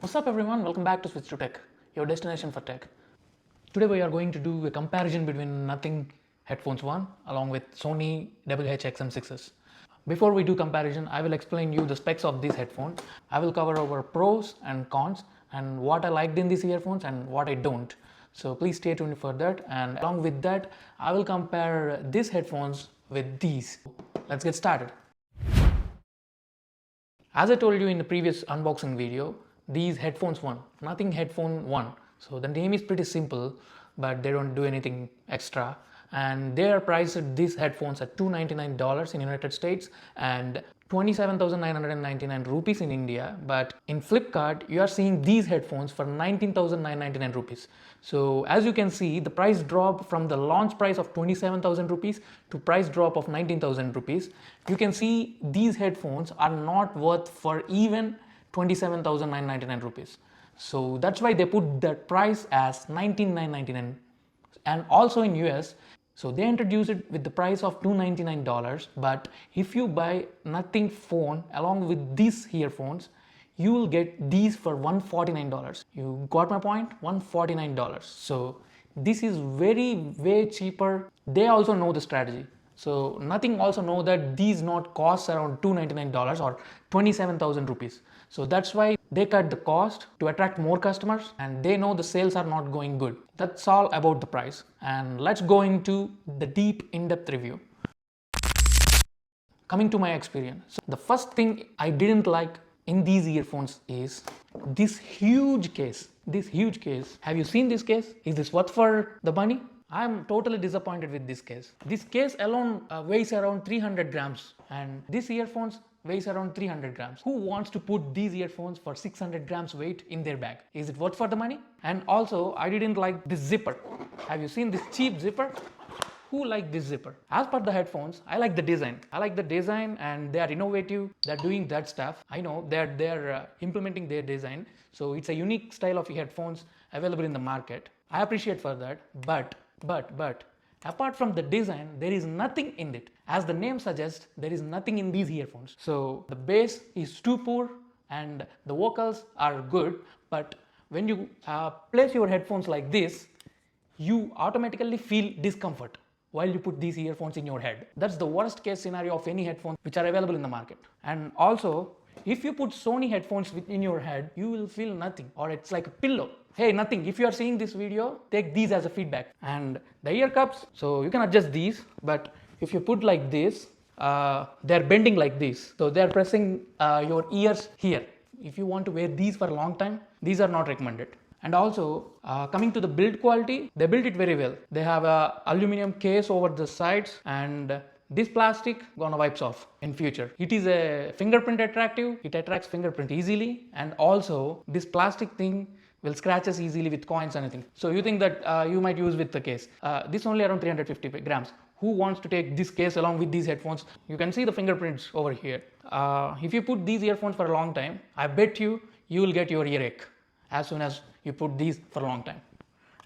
What's up everyone, welcome back to Switch2Tech, your destination for tech. Today we are going to do a comparison between Nothing Headphones 1 along with Sony WH-1000XM6s. Before we do comparison, I will explain you the specs of these headphones. I will cover over pros and cons and what I liked in these earphones and what I don't. So please stay tuned for that, and along with that, I will compare these headphones with these. Let's get started. As I told you in the previous unboxing video, these headphones Nothing Headphone 1. So the name is pretty simple, but they don't do anything extra. And they are priced, these headphones, at $299 in United States and 27,999 rupees in India. But in Flipkart, you are seeing these headphones for 19,999 rupees. So as you can see, the price drop from the launch price of 27,000 rupees to price drop of 19,000 rupees. You can see these headphones are not worth for even 27,999 rupees. So that's why they put that price as 19,999. And also in US, so they introduced it with the price of $299, but if you buy Nothing phone along with these earphones, you will get these for $149. You got my point? $149. So this is way cheaper. They also know the strategy. So Nothing also know that these not cost around $299 or 27,000 rupees. So that's why they cut the cost to attract more customers, and they know the sales are not going good. That's all about the price. And let's go into the deep in-depth review. Coming to my experience. So the first thing I didn't like in these earphones is this huge case. Have you seen this case? Is this worth for the money? I'm totally disappointed with this case. This case alone weighs around 300 grams, and these earphones weighs around 300 grams. Who wants to put these earphones for 600 grams weight in their bag? Is it worth for the money? And also, I didn't like this zipper. Have you seen this cheap zipper? Who liked this zipper? As per the headphones, I like the design. And they are innovative. They're doing that stuff. I know they're implementing their design. So it's a unique style of headphones available in the market. I appreciate for that. But apart from the design, there is nothing in it. As the name suggests, there is nothing in these earphones. So the bass is too poor and the vocals are good, but when you place your headphones like this, you automatically feel discomfort while you put these earphones in your head. That's the worst case scenario of any headphones which are available in the market. And also, if you put Sony headphones in your head, you will feel nothing, or it's like a pillow. Hey, Nothing, if you are seeing this video, take these as a feedback. And the ear cups, so you can adjust these, but if you put like this, they're bending like this. So they're pressing your ears here. If you want to wear these for a long time, these are not recommended. And also, coming to the build quality, they built it very well. They have a aluminum case over the sides, and this plastic gonna wipes off in future. It is a fingerprint attractive. It attracts fingerprint easily, and also this plastic thing will scratches easily with coins and anything. So you think that you might use with the case. This only around 350 grams. Who wants to take this case along with these headphones? You can see the fingerprints over here. If you put these earphones for a long time, I bet you will get your earache as soon as you put these for a long time.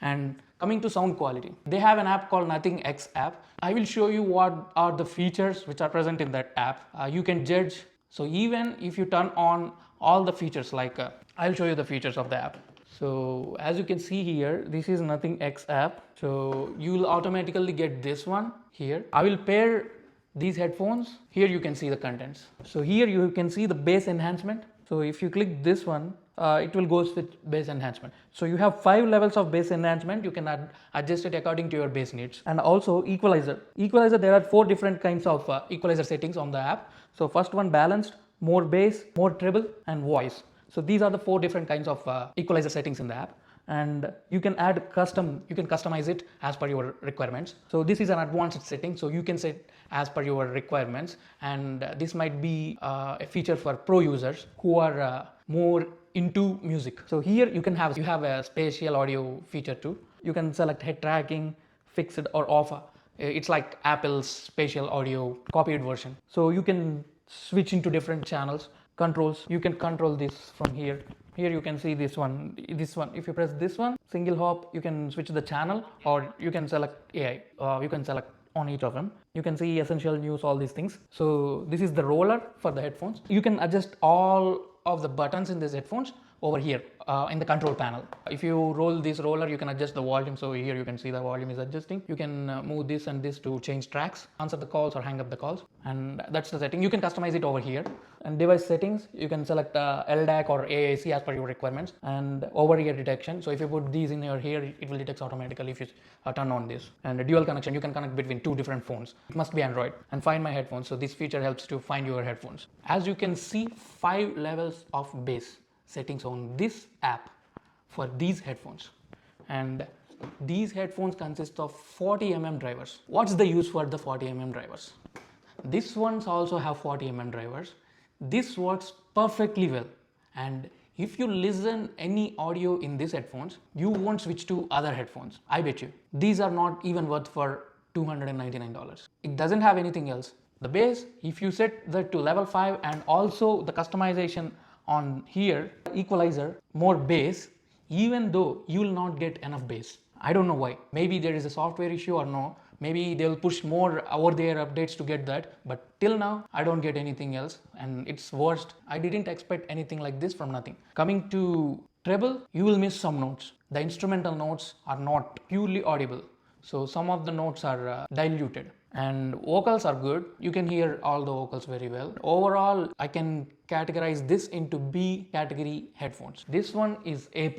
And coming to sound quality, they have an app called Nothing X app. I will show you what are the features which are present in that app. You can judge. So even if you turn on all the features, like I'll show you the features of the app. So as you can see here, this is Nothing X app. So you will automatically get this one here. I will pair these headphones. Here you can see the contents. So here you can see the bass enhancement. So if you click this one, it will go with bass enhancement. So you have 5 levels of bass enhancement. You can adjust it according to your bass needs. And also equalizer. There are 4 different kinds of equalizer settings on the app. So first one, balanced, more bass, more treble, and voice. So these are the 4 different kinds of equalizer settings in the app, and you can customize it as per your requirements. So this is an advanced setting, so you can set as per your requirements, and this might be a feature for pro users who are more into music. So here you have a spatial audio feature too. You can select head tracking, fixed or off. It's like Apple's spatial audio copied version. So you can switch into different channels. Controls, you can control this from here. Here you can see this one. If you press this one, single hop, you can switch the channel, or you can select AI. You can select on each of them. You can see essential news, all these things. So this is the roller for the headphones. You can adjust all of the buttons in these headphones over here in the control panel. If you roll this roller, you can adjust the volume. So here you can see the volume is adjusting. You can move this and this to change tracks, answer the calls or hang up the calls, and that's the setting. You can customize it over here. And device settings, you can select LDAC or AAC as per your requirements, and over ear detection. So if you put these in your ear, it will detect automatically if you turn on this. And a dual connection, you can connect between two different phones. It must be Android. And find my headphones. So this feature helps to find your headphones. As you can see, 5 levels of bass settings on this app for these headphones. And these headphones consist of 40mm drivers. What's the use for the 40mm drivers? These ones also have 40mm drivers. This works perfectly well, and if you listen any audio in these headphones, you won't switch to other headphones. I bet you. These are not even worth for $299. It doesn't have anything else. The bass, if you set that to level 5 and also the customization on here, equalizer, more bass, even though you will not get enough bass. I don't know why. Maybe there is a software issue or no. Maybe they'll push more over-the-air updates to get that, but till now I don't get anything else, and it's worst. I didn't expect anything like this from nothing. Coming to treble, you will miss some notes. The instrumental notes are not purely audible, so some of the notes are diluted. And vocals are good. You can hear all the vocals very well. Overall, I can categorize this into B category headphones. This one is A+.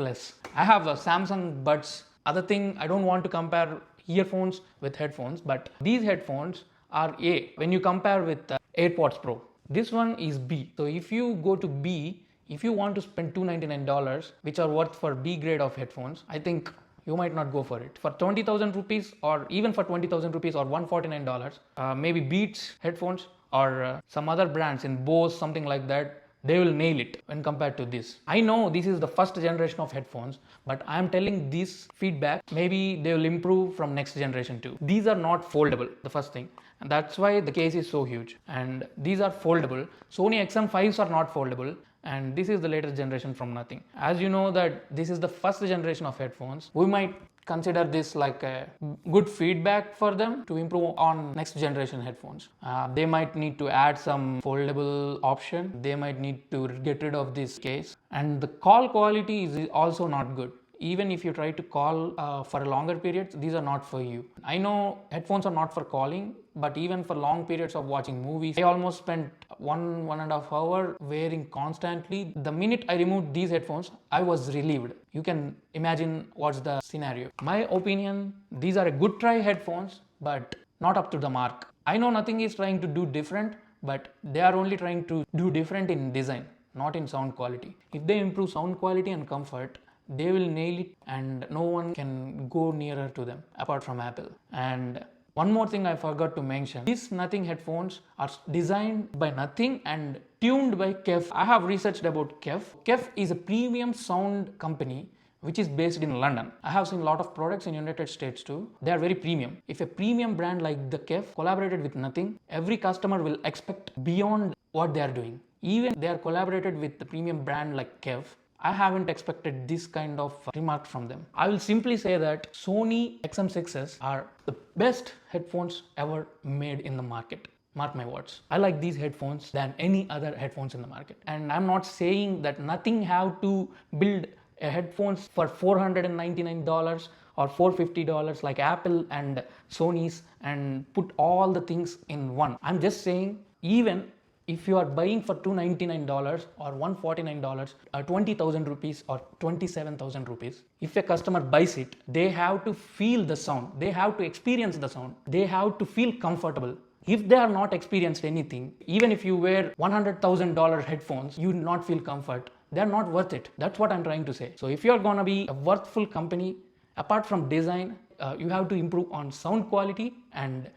I have a Samsung Buds. Other thing, I don't want to compare earphones with headphones, but these headphones are A when you compare with AirPods Pro. This one is B. So if you go to B, if you want to spend $299, which are worth for B grade of headphones, I think you might not go for it. For 20,000 rupees or even for 20,000 rupees or $149, maybe Beats headphones or some other brands in Bose, something like that, they will nail it when compared to this. I know this is the first generation of headphones, but I am telling this feedback, maybe they will improve from next generation too. These are not foldable, the first thing, and that's why the case is so huge. And these are foldable. Sony XM5s are not foldable, and this is the latest generation from nothing. As you know that this is the first generation of headphones, we might consider this like a good feedback for them to improve on next generation headphones. They might need to add some foldable option. They might need to get rid of this case. And the call quality is also not good. Even if you try to call for a longer period, these are not for you. I know headphones are not for calling, but even for long periods of watching movies, I almost spent 1.5 hours wearing constantly. The minute I removed these headphones, I was relieved. You can imagine what's the scenario. My opinion, these are a good try headphones, but not up to the mark. I know nothing is trying to do different, but they are only trying to do different in design, not in sound quality. If they improve sound quality and comfort, they will nail it, and no one can go nearer to them apart from Apple. And one more thing I forgot to mention, these Nothing headphones are designed by Nothing and tuned by KEF. I have researched about KEF. KEF is a premium sound company which is based in London. I have seen a lot of products in United States too. They are very premium. If a premium brand like the KEF collaborated with Nothing, every customer will expect beyond what they are doing. Even they are collaborated with the premium brand like KEF, I haven't expected this kind of remark from them. I will simply say that Sony XM6s are the best headphones ever made in the market. Mark my words. I like these headphones than any other headphones in the market. And I'm not saying that Nothing have to build a headphones for $499 or $450 like Apple and Sony's and put all the things in one. I'm just saying, even if you are buying for $299 or $149 or 20,000 rupees or 27,000 rupees, if a customer buys it, they have to feel the sound, they have to experience the sound, they have to feel comfortable. If they are not experienced anything, even if you wear $100,000 headphones, you will not feel comfort. They are not worth it. That's what I'm trying to say. So if you are gonna be a worthful company, apart from design, you have to improve on sound quality and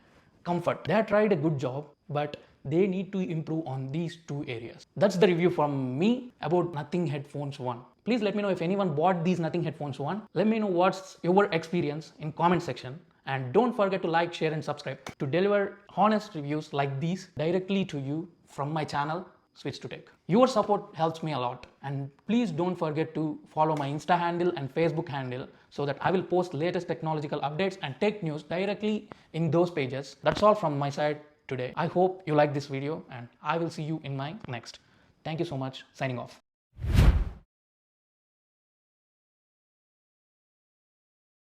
comfort. They have tried a good job, but they need to improve on these two areas. That's the review from me about Nothing Headphones 1. Please let me know if anyone bought these Nothing Headphones 1. Let me know what's your experience in comment section. And don't forget to like, share and subscribe to deliver honest reviews like these directly to you from my channel, Switch2Tech. Your support helps me a lot. And please don't forget to follow my Insta handle and Facebook handle so that I will post latest technological updates and tech news directly in those pages. That's all from my side today. I hope you like this video and I will see you in my next. Thank you so much. Signing off.